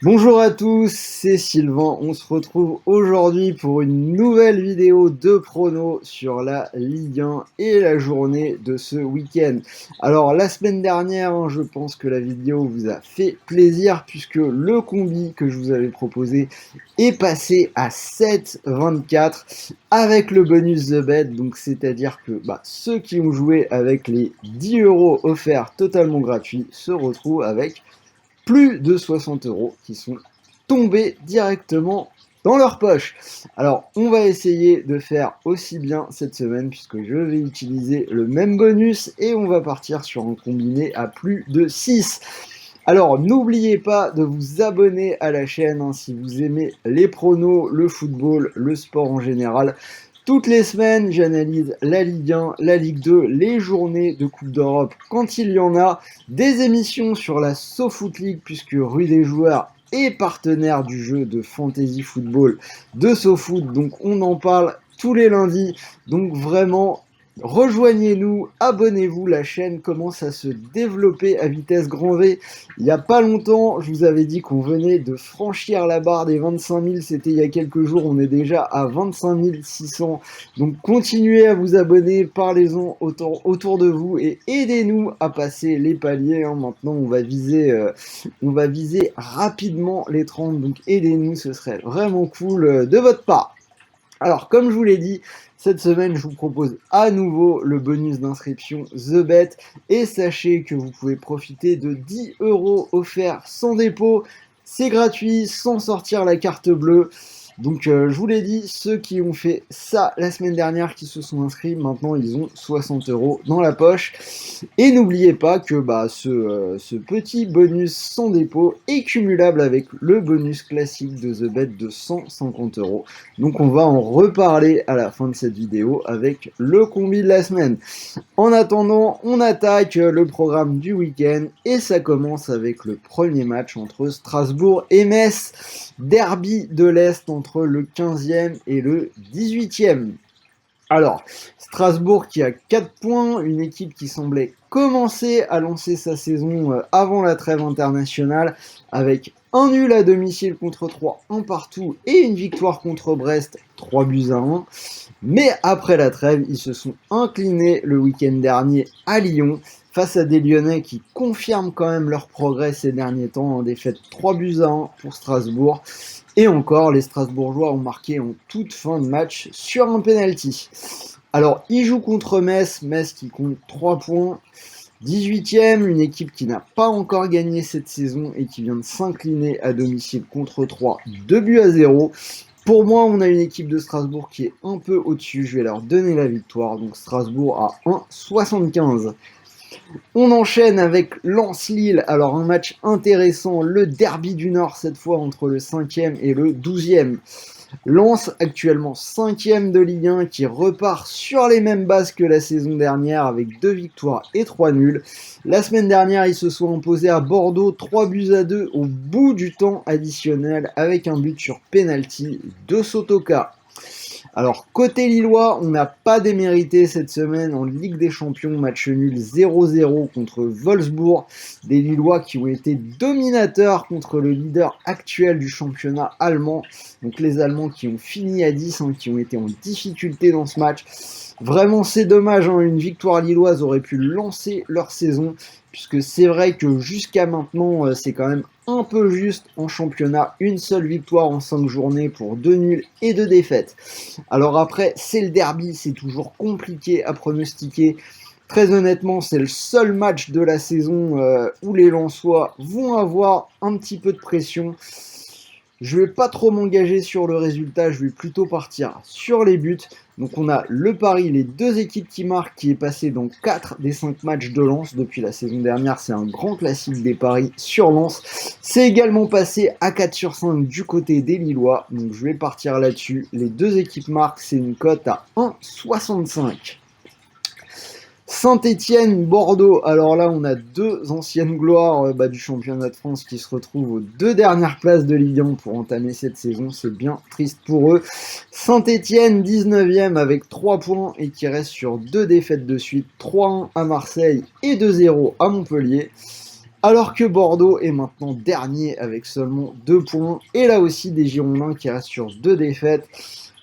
Bonjour à tous, c'est Sylvain. On se retrouve aujourd'hui pour une nouvelle vidéo de prono sur la Ligue 1 et la journée de ce week-end. Alors la semaine dernière, je pense que la vidéo vous a fait plaisir puisque le combi que je vous avais proposé est passé à 7,24 avec le bonus The Bet. Donc c'est-à-dire que ceux qui ont joué avec les 10 euros offerts totalement gratuits se retrouvent avec plus de 60 euros qui sont tombés directement dans leur poche. Alors, on va essayer de faire aussi bien cette semaine puisque je vais utiliser le même bonus et on va partir sur un combiné à plus de 6. Alors, n'oubliez pas de vous abonner à la chaîne si vous aimez les pronos, le football, le sport en général. Toutes les semaines, j'analyse la Ligue 1, la Ligue 2, les journées de Coupe d'Europe quand il y en a, des émissions sur la SoFoot League puisque Rue des Joueurs est partenaire du jeu de fantasy football de SoFoot, donc on en parle tous les lundis. Donc vraiment, rejoignez-nous, abonnez-vous, la chaîne commence à se développer à vitesse grand V. Il n'y a pas longtemps, je vous avais dit qu'on venait de franchir la barre des 25 000, c'était il y a quelques jours, on est déjà à 25 600. Donc continuez à vous abonner, parlez-en autour de vous et aidez-nous à passer les paliers. Maintenant, on va viser rapidement les 30, donc aidez-nous, ce serait vraiment cool de votre part. Alors, comme je vous l'ai dit, cette semaine, je vous propose à nouveau le bonus d'inscription The Bet. Et sachez que vous pouvez profiter de 10 euros offerts sans dépôt. C'est gratuit, sans sortir la carte bleue. Donc, je vous l'ai dit, ceux qui ont fait ça la semaine dernière, qui se sont inscrits, maintenant, ils ont 60 euros dans la poche. Et n'oubliez pas que ce petit bonus sans dépôt est cumulable avec le bonus classique de The Bet de 150 euros. Donc on va en reparler à la fin de cette vidéo avec le combi de la semaine. En attendant, on attaque le programme du week-end et ça commence avec le premier match entre Strasbourg et Metz. Derby de l'Est entre le 15e et le 18e. Alors, Strasbourg qui a 4 points, une équipe qui semblait commencer à lancer sa saison avant la trêve internationale avec un nul à domicile contre 3, un partout et une victoire contre Brest, 3-1. Mais après la trêve, ils se sont inclinés le week-end dernier à Lyon face à des Lyonnais qui confirment quand même leur progrès ces derniers temps, en défaite 3-1 pour Strasbourg. Et encore, les Strasbourgeois ont marqué en toute fin de match sur un penalty. Alors, ils jouent contre Metz, Metz qui compte 3 points. 18e, une équipe qui n'a pas encore gagné cette saison et qui vient de s'incliner à domicile contre 3, 2-0. Pour moi, on a une équipe de Strasbourg qui est un peu au-dessus. Je vais leur donner la victoire. Donc Strasbourg à 1,75. On enchaîne avec Lens-Lille. Alors un match intéressant, le derby du Nord cette fois entre le 5e et le 12e. Lens, actuellement 5e de Ligue 1, qui repart sur les mêmes bases que la saison dernière avec 2 victoires et 3 nuls. La semaine dernière, ils se sont imposés à Bordeaux 3-2 au bout du temps additionnel avec un but sur penalty de Sotoka. Alors, côté Lillois, on n'a pas démérité cette semaine en Ligue des Champions, match nul 0-0 contre Wolfsburg. Des Lillois qui ont été dominateurs contre le leader actuel du championnat allemand. Donc les Allemands qui ont fini à 10, qui ont été en difficulté dans ce match. Vraiment, c'est dommage, une victoire lilloise aurait pu lancer leur saison, puisque c'est vrai que jusqu'à maintenant, c'est quand même un peu juste en championnat. Une seule victoire en 5 journées pour 2 nuls et 2 défaites. Alors après, c'est le derby, c'est toujours compliqué à pronostiquer. Très honnêtement, c'est le seul match de la saison où les Lensois vont avoir un petit peu de pression. Je ne vais pas trop m'engager sur le résultat, je vais plutôt partir sur les buts. Donc on a le pari, les deux équipes qui marquent, qui est passé dans 4 des 5 matchs de Lens depuis la saison dernière. C'est un grand classique des paris sur Lens. C'est également passé à 4 sur 5 du côté des Lillois. Donc je vais partir là-dessus. Les deux équipes marquent, c'est une cote à 1,65. Saint-Étienne-Bordeaux, alors là on a deux anciennes gloires du championnat de France qui se retrouvent aux 2 dernières places de Ligue 1 pour entamer cette saison, c'est bien triste pour eux. Saint-Étienne 19e avec 3 points et qui reste sur 2 défaites de suite, 3-1 à Marseille et 2-0 à Montpellier. Alors que Bordeaux est maintenant dernier avec seulement 2 points. Et là aussi des Girondins qui restent sur 2 défaites.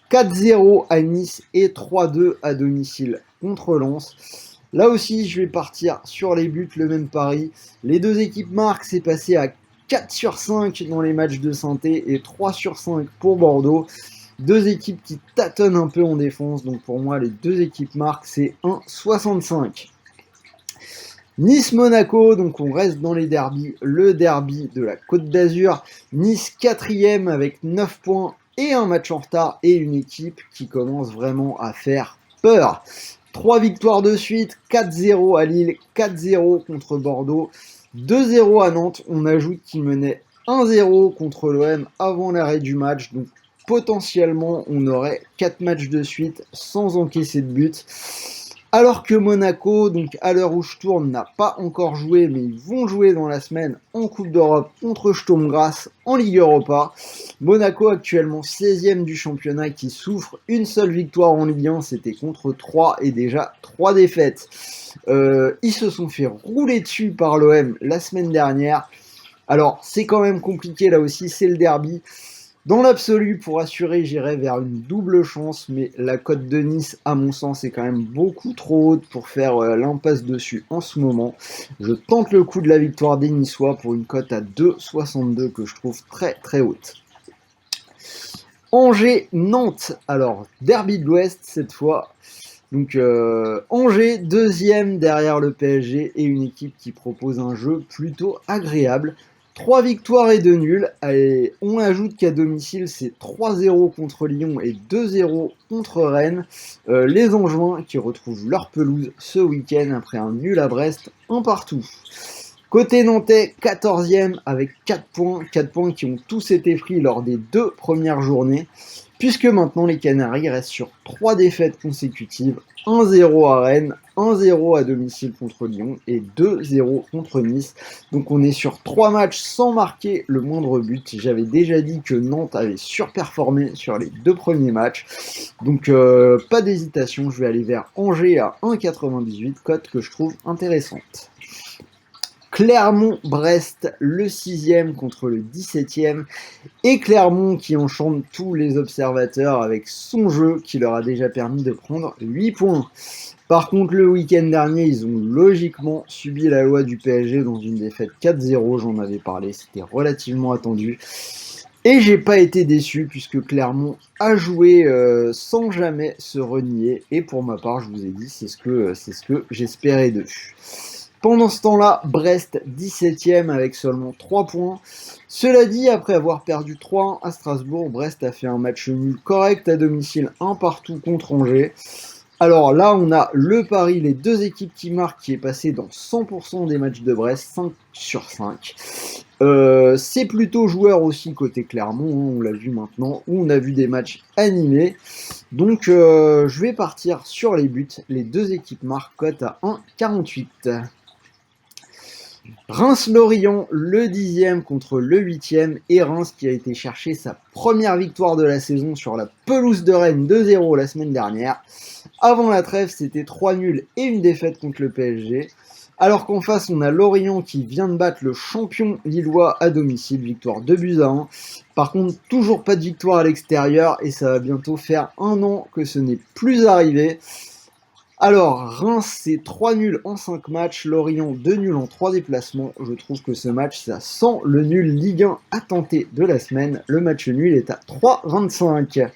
4-0 à Nice et 3-2 à domicile contre Lens. Là aussi, je vais partir sur les buts, le même pari. Les deux équipes marquent, c'est passé à 4 sur 5 dans les matchs de Saint-Étienne et 3 sur 5 pour Bordeaux. Deux équipes qui tâtonnent un peu en défense, donc pour moi, les deux équipes marquent, c'est 1,65. Nice-Monaco, donc on reste dans les derbys, le derby de la Côte d'Azur. Nice 4e avec 9 points et un match en retard et une équipe qui commence vraiment à faire peur. 3 victoires de suite, 4-0 à Lille, 4-0 contre Bordeaux, 2-0 à Nantes. On ajoute qu'il menait 1-0 contre l'OM avant l'arrêt du match, donc potentiellement on aurait 4 matchs de suite sans encaisser de but. Alors que Monaco, donc à l'heure où je tourne, n'a pas encore joué, mais ils vont jouer dans la semaine en Coupe d'Europe contre Sturm Graz en Ligue Europa. Monaco actuellement 16e du championnat qui souffre une seule victoire en Ligue 1, c'était contre 3 et déjà 3 défaites. Ils se sont fait rouler dessus par l'OM la semaine dernière. Alors c'est quand même compliqué là aussi, c'est le derby. Dans l'absolu, pour assurer, j'irai vers une double chance, mais la cote de Nice, à mon sens, est quand même beaucoup trop haute pour faire l'impasse dessus en ce moment. Je tente le coup de la victoire des Niçois pour une cote à 2,62 que je trouve très très haute. Angers-Nantes, alors derby de l'Ouest cette fois. Donc Angers, deuxième derrière le PSG et une équipe qui propose un jeu plutôt agréable. 3 victoires et 2 nuls. Allez, on ajoute qu'à domicile, c'est 3-0 contre Lyon et 2-0 contre Rennes. Les Angevins qui retrouvent leur pelouse ce week-end après un nul à Brest, un partout. Côté nantais, 14e avec 4 points qui ont tous été pris lors des 2 premières journées, puisque maintenant les Canaries restent sur 3 défaites consécutives, 1-0 à Rennes, 1-0 à domicile contre Lyon et 2-0 contre Nice. Donc on est sur 3 matchs sans marquer le moindre but. J'avais déjà dit que Nantes avait surperformé sur les 2 premiers matchs. Donc pas d'hésitation, je vais aller vers Angers à 1,98, cote que je trouve intéressante. Clermont-Brest, le 6e contre le 17e, et Clermont qui enchante tous les observateurs avec son jeu qui leur a déjà permis de prendre 8 points. Par contre, le week-end dernier, ils ont logiquement subi la loi du PSG dans une défaite 4-0, j'en avais parlé, c'était relativement attendu. Et j'ai pas été déçu puisque Clermont a joué sans jamais se renier, et pour ma part, je vous ai dit, c'est ce que j'espérais d'eux. Pendant ce temps-là, Brest 17e avec seulement 3 points. Cela dit, après avoir perdu 3-1 à Strasbourg, Brest a fait un match nul correct à domicile, un partout contre Angers. Alors là, on a le pari, les deux équipes qui marquent, qui est passé dans 100% des matchs de Brest, 5 sur 5. C'est plutôt joueur aussi côté Clermont, hein, on l'a vu maintenant, où on a vu des matchs animés. Donc je vais partir sur les buts. Les deux équipes marquent, cote à 1,48. Reims-Lorient, le 10e contre le 8e, et Reims qui a été chercher sa première victoire de la saison sur la pelouse de Rennes 2-0 la semaine dernière. Avant la trêve, c'était 3 nuls et une défaite contre le PSG. Alors qu'en face, on a Lorient qui vient de battre le champion lillois à domicile, victoire 2-1. Par contre, toujours pas de victoire à l'extérieur, et ça va bientôt faire 1 an que ce n'est plus arrivé. Alors, Reims, c'est 3 nuls en 5 matchs, Lorient 2 nuls en 3 déplacements. Je trouve que ce match, ça sent le nul Ligue 1 à tenter de la semaine. Le match nul est à 3,25.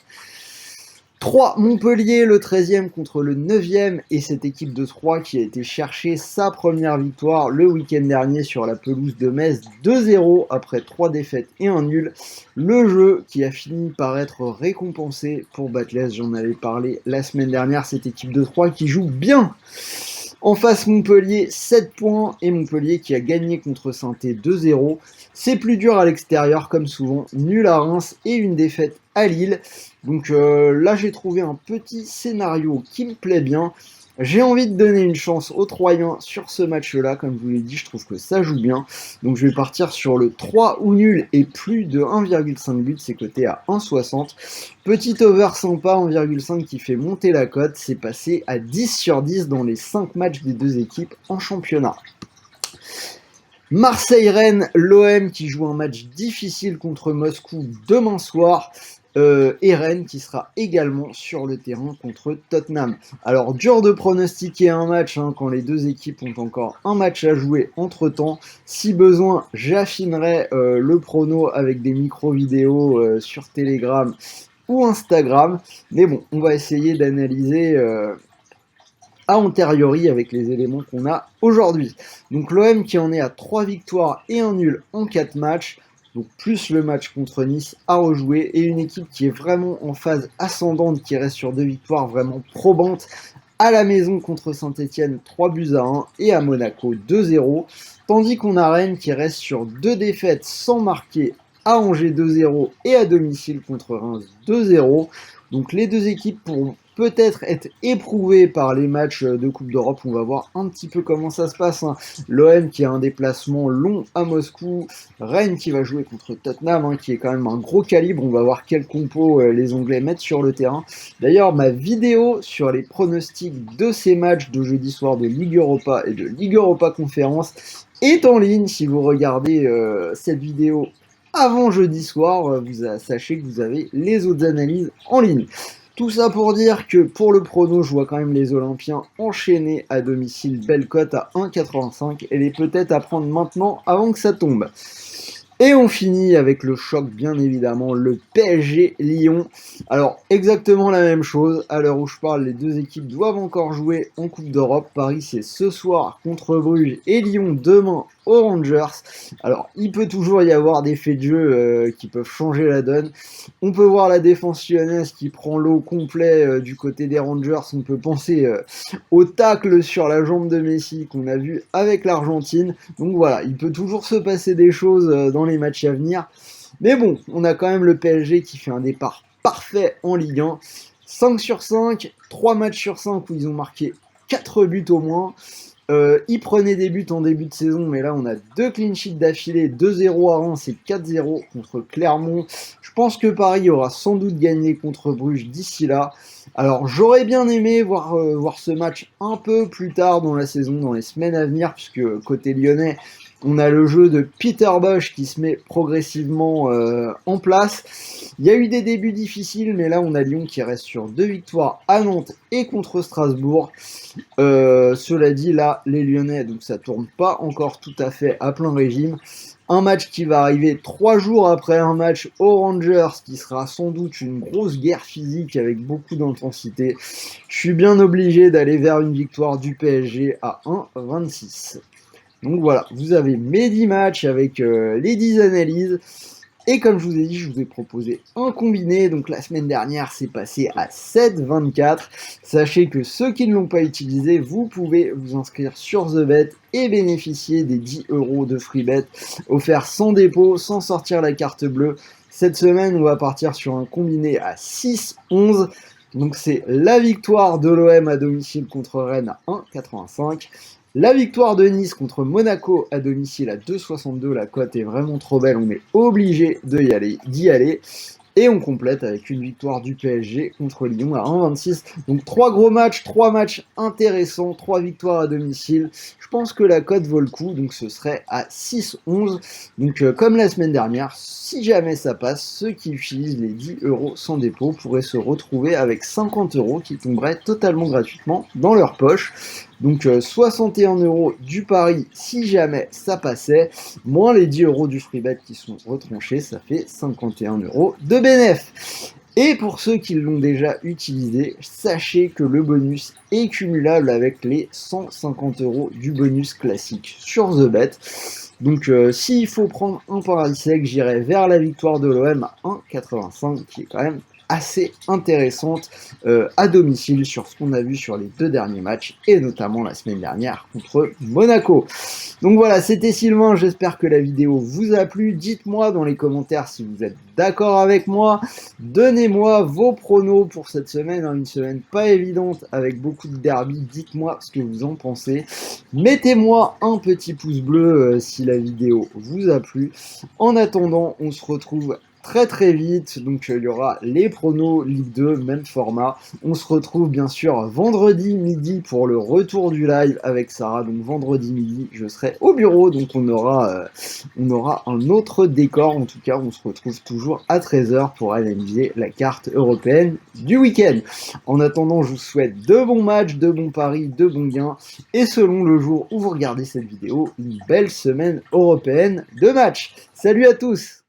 3 Montpellier, le 13e contre le 9e, et cette équipe de 3 qui a été chercher sa première victoire le week-end dernier sur la pelouse de Metz 2-0 après 3 défaites et un nul. Le jeu qui a fini par être récompensé pour Batles, j'en avais parlé la semaine dernière, cette équipe de 3 qui joue bien. En face, Montpellier, 7 points, et Montpellier qui a gagné contre Saint-Étienne 2-0. C'est plus dur à l'extérieur, comme souvent, nul à Reims et une défaite à Lille. Donc là, j'ai trouvé un petit scénario qui me plaît bien. J'ai envie de donner une chance aux Troyens sur ce match-là, comme je vous l'ai dit, je trouve que ça joue bien. Donc je vais partir sur le 3 ou nul et plus de 1,5 but, c'est coté à 1,60. Petit over sympa, 1,5 qui fait monter la cote, c'est passé à 10 sur 10 dans les 5 matchs des deux équipes en championnat. Marseille-Rennes, l'OM qui joue un match difficile contre Moscou demain soir. Et Rennes qui sera également sur le terrain contre Tottenham. Alors dur de pronostiquer un match quand les deux équipes ont encore un match à jouer entre temps. Si besoin, j'affinerai le prono avec des micro-vidéos sur Telegram ou Instagram. Mais bon, on va essayer d'analyser a anteriori avec les éléments qu'on a aujourd'hui. Donc l'OM qui en est à 3 victoires et un nul en 4 matchs, donc plus le match contre Nice à rejouer, et une équipe qui est vraiment en phase ascendante, qui reste sur 2 victoires vraiment probantes, à la maison contre Saint-Etienne 3-1 et à Monaco 2-0, tandis qu'on a Rennes qui reste sur 2 défaites sans marquer, à Angers 2-0 et à domicile contre Reims 2-0. Donc les deux équipes pourront peut-être être éprouvées par les matchs de Coupe d'Europe. On va voir un petit peu comment ça se passe. L'OM qui a un déplacement long à Moscou, Rennes qui va jouer contre Tottenham, qui est quand même un gros calibre. On va voir quel compo les Anglais mettent sur le terrain. D'ailleurs, ma vidéo sur les pronostics de ces matchs de jeudi soir de Ligue Europa et de Ligue Europa Conférence est en ligne. Si vous regardez cette vidéo avant jeudi soir, sachez que vous avez les autres analyses en ligne. Tout ça pour dire que pour le prono, je vois quand même les Olympiens enchaîner à domicile, belle cote à 1,85. Elle est peut-être à prendre maintenant avant que ça tombe. Et on finit avec le choc, bien évidemment, le PSG-Lyon. Alors, exactement la même chose. À l'heure où je parle, les deux équipes doivent encore jouer en Coupe d'Europe. Paris, c'est ce soir contre Bruges et Lyon demain aux Rangers. Alors, il peut toujours y avoir des faits de jeu qui peuvent changer la donne. On peut voir la défense lyonnaise qui prend l'eau complet du côté des Rangers. On peut penser au tacle sur la jambe de Messi qu'on a vu avec l'Argentine. Donc voilà, il peut toujours se passer des choses dans les matchs à venir. Mais bon, on a quand même le PSG qui fait un départ parfait en Ligue 1. 5 sur 5, 3 matchs sur 5 où ils ont marqué 4 buts au moins. Ils prenaient des buts en début de saison, mais là on a 2 clean sheets d'affilée, 2-0 à Reims et 4-0 contre Clermont. Je pense que Paris aura sans doute gagné contre Bruges d'ici là. Alors j'aurais bien aimé voir ce match un peu plus tard dans la saison, dans les semaines à venir, puisque côté lyonnais, on a le jeu de Peter Bosz qui se met progressivement en place. Il y a eu des débuts difficiles, mais là on a Lyon qui reste sur 2 victoires à Nantes et contre Strasbourg. Cela dit, là, les Lyonnais, donc ça tourne pas encore tout à fait à plein régime. Un match qui va arriver 3 jours après un match aux Rangers, qui sera sans doute une grosse guerre physique avec beaucoup d'intensité. Je suis bien obligé d'aller vers une victoire du PSG à 1,26. Donc voilà, vous avez mes 10 matchs avec les 10 analyses. Et comme je vous ai dit, je vous ai proposé un combiné. Donc la semaine dernière, c'est passé à 7,24. Sachez que ceux qui ne l'ont pas utilisé, vous pouvez vous inscrire sur TheBet et bénéficier des 10 € de free bet offerts sans dépôt, sans sortir la carte bleue. Cette semaine, on va partir sur un combiné à 6,11. Donc c'est la victoire de l'OM à domicile contre Rennes à 1,85. La victoire de Nice contre Monaco à domicile à 2,62, la cote est vraiment trop belle, on est obligé d'y aller. Et on complète avec une victoire du PSG contre Lyon à 1,26. Donc 3 gros matchs, 3 matchs intéressants, 3 victoires à domicile. Je pense que la cote vaut le coup, donc ce serait à 6,11. Donc comme la semaine dernière, si jamais ça passe, ceux qui utilisent les 10 € sans dépôt pourraient se retrouver avec 50 € qui tomberaient totalement gratuitement dans leur poche. Donc 61 € du pari si jamais ça passait, moins les 10 € du free bet qui sont retranchés, ça fait 51 € de bénéf. Et pour ceux qui l'ont déjà utilisé, sachez que le bonus est cumulable avec les 150 € du bonus classique sur TheBet. Donc s'il faut prendre un pari sec, j'irai vers la victoire de l'OM à 1,85 qui est quand même assez intéressante à domicile sur ce qu'on a vu sur les 2 derniers matchs et notamment la semaine dernière contre Monaco. Donc voilà, c'était Sylvain, j'espère que la vidéo vous a plu. Dites-moi dans les commentaires si vous êtes d'accord avec moi. Donnez-moi vos pronos pour cette semaine, une semaine pas évidente avec beaucoup de derby. Dites-moi ce que vous en pensez. Mettez-moi un petit pouce bleu si la vidéo vous a plu. En attendant, on se retrouve très très vite. Donc il y aura les pronos Ligue 2, même format. On se retrouve bien sûr vendredi midi pour le retour du live avec Sarah. Donc vendredi midi, je serai au bureau, donc on aura un autre décor. En tout cas, on se retrouve toujours à 13h pour analyser la carte européenne du week-end. En attendant, je vous souhaite de bons matchs, de bons paris, de bons gains. Et selon le jour où vous regardez cette vidéo, une belle semaine européenne de match. Salut à tous!